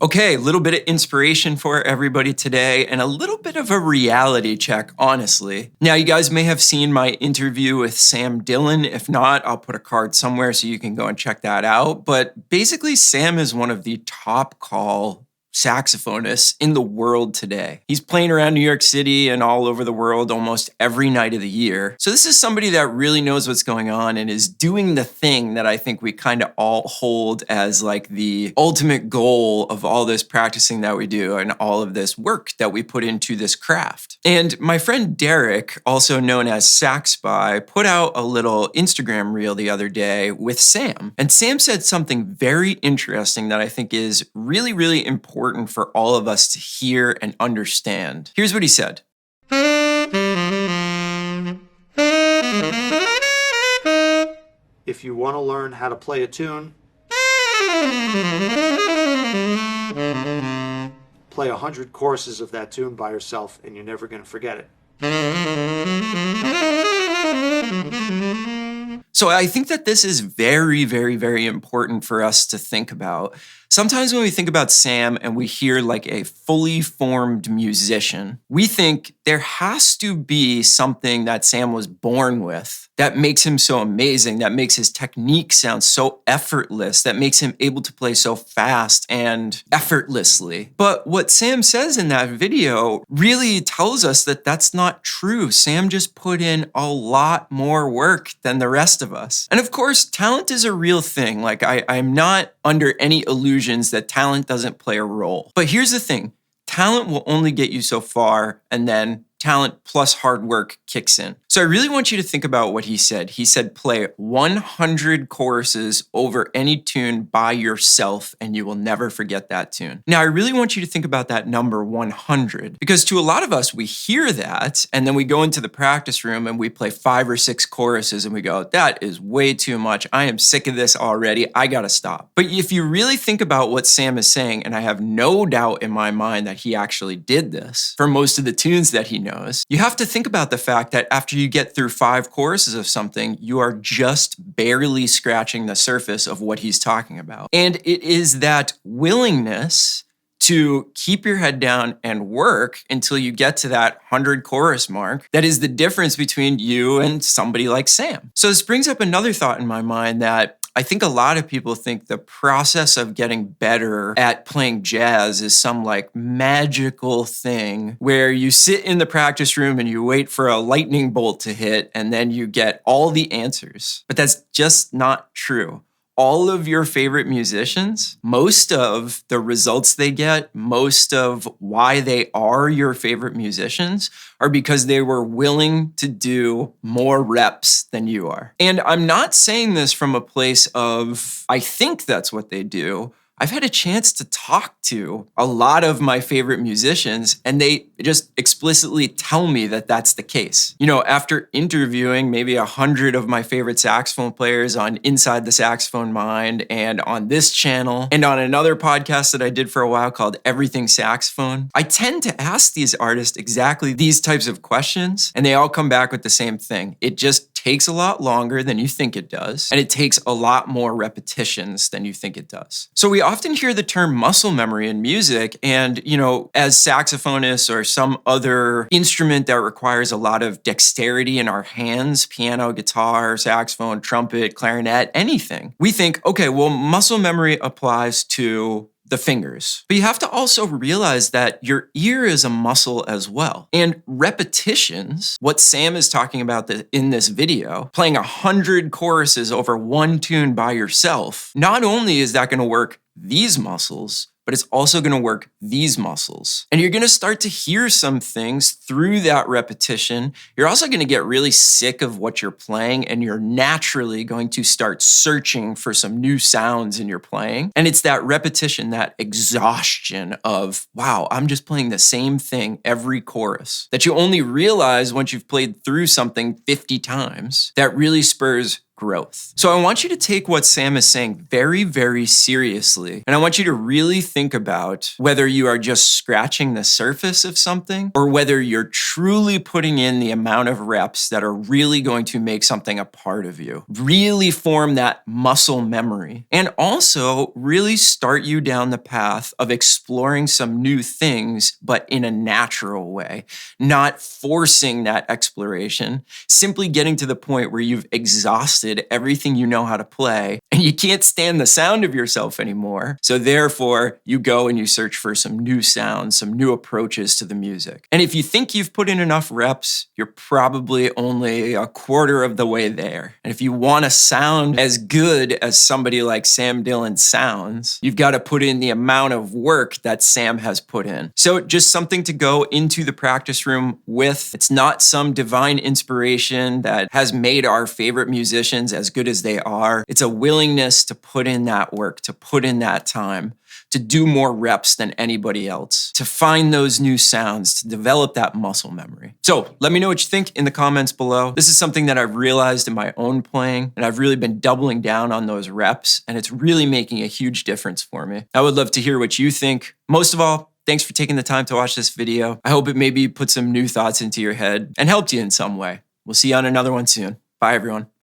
Okay, a little bit of inspiration for everybody today and a little bit of a reality check, honestly. Now, you guys may have seen my interview with Sam Dillon. If not, I'll put a card somewhere so you can go and check that out. But basically, Sam is one of the top call saxophonists in the world today. He's playing around New York City and all over the world almost every night of the year. So this is somebody that really knows what's going on and is doing the thing that I think we kind of all hold as like the ultimate goal of all this practicing that we do and all of this work that we put into this craft. And my friend Derek, also known as SaxSpy, put out a little Instagram reel the other day with Sam. And Sam said something very interesting that I think is really, really important for all of us to hear and understand. Here's what he said. If you want to learn how to play a tune, play 100 courses of that tune by yourself and you're never going to forget it. So I think that this is very, very, very important for us to think about. Sometimes when we think about Sam and we hear like a fully formed musician, we think there has to be something that Sam was born with that makes him so amazing, that makes his technique sound so effortless, that makes him able to play so fast and effortlessly. But what Sam says in that video really tells us that that's not true. Sam just put in a lot more work than the rest of us. And of course, talent is a real thing. Like I'm not under any illusions that talent doesn't play a role. But here's the thing, talent will only get you so far, and then talent plus hard work kicks in. So I really want you to think about what he said. He said, play 100 choruses over any tune by yourself and you will never forget that tune. Now, I really want you to think about that number 100, because to a lot of us, we hear that and then we go into the practice room and we play 5 or 6 choruses and we go, that is way too much. I am sick of this already. I gotta stop. But if you really think about what Sam is saying, and I have no doubt in my mind that he actually did this for most of the tunes that he knows, you have to think about the fact that after you get through 5 choruses of something, you are just barely scratching the surface of what he's talking about. And it is that willingness to keep your head down and work until you get to that 100 chorus mark that is the difference between you and somebody like Sam. So this brings up another thought in my mind that I think a lot of people think the process of getting better at playing jazz is some like magical thing where you sit in the practice room and you wait for a lightning bolt to hit and then you get all the answers. But that's just not true. All of your favorite musicians, most of the results they get, most of why they are your favorite musicians are because they were willing to do more reps than you are. And I'm not saying this from a place of, I think that's what they do. I've had a chance to talk to a lot of my favorite musicians and they just explicitly tell me that that's the case. You know, after interviewing maybe 100 of my favorite saxophone players on Inside the Saxophone Mind and on this channel and on another podcast that I did for a while called Everything Saxophone, I tend to ask these artists exactly these types of questions and they all come back with the same thing. It just takes a lot longer than you think it does, and it takes a lot more repetitions than you think it does. So we often hear the term muscle memory in music, and you know, as saxophonists or some other instrument that requires a lot of dexterity in our hands, piano, guitar, saxophone, trumpet, clarinet, anything, we think, okay, well, muscle memory applies to the fingers. But you have to also realize that your ear is a muscle as well. And repetitions, what Sam is talking about in this video, playing 100 choruses over one tune by yourself, not only is that going to work these muscles, but it's also going to work these muscles. And you're going to start to hear some things through that repetition. You're also going to get really sick of what you're playing, and you're naturally going to start searching for some new sounds in your playing. And it's that repetition, that exhaustion of, wow, I'm just playing the same thing every chorus, that you only realize once you've played through something 50 times, that really spurs growth. So I want you to take what Sam is saying very, very seriously. And I want you to really think about whether you are just scratching the surface of something or whether you're truly putting in the amount of reps that are really going to make something a part of you. Really form that muscle memory and also really start you down the path of exploring some new things, but in a natural way, not forcing that exploration, simply getting to the point where you've exhausted everything you know how to play and you can't stand the sound of yourself anymore. So therefore, you go and you search for some new sounds, some new approaches to the music. And if you think you've put in enough reps, you're probably only a quarter of the way there. And if you want to sound as good as somebody like Sam Dillon sounds, you've got to put in the amount of work that Sam has put in. So just something to go into the practice room with. It's not some divine inspiration that has made our favorite musicians as good as they are. It's a willingness to put in that work, to put in that time, to do more reps than anybody else, to find those new sounds, to develop that muscle memory. So let me know what you think in the comments below. This is something that I've realized in my own playing, and I've really been doubling down on those reps, and it's really making a huge difference for me. I would love to hear what you think. Most of all, thanks for taking the time to watch this video. I hope it maybe put some new thoughts into your head and helped you in some way. We'll see you on another one soon. Bye, everyone.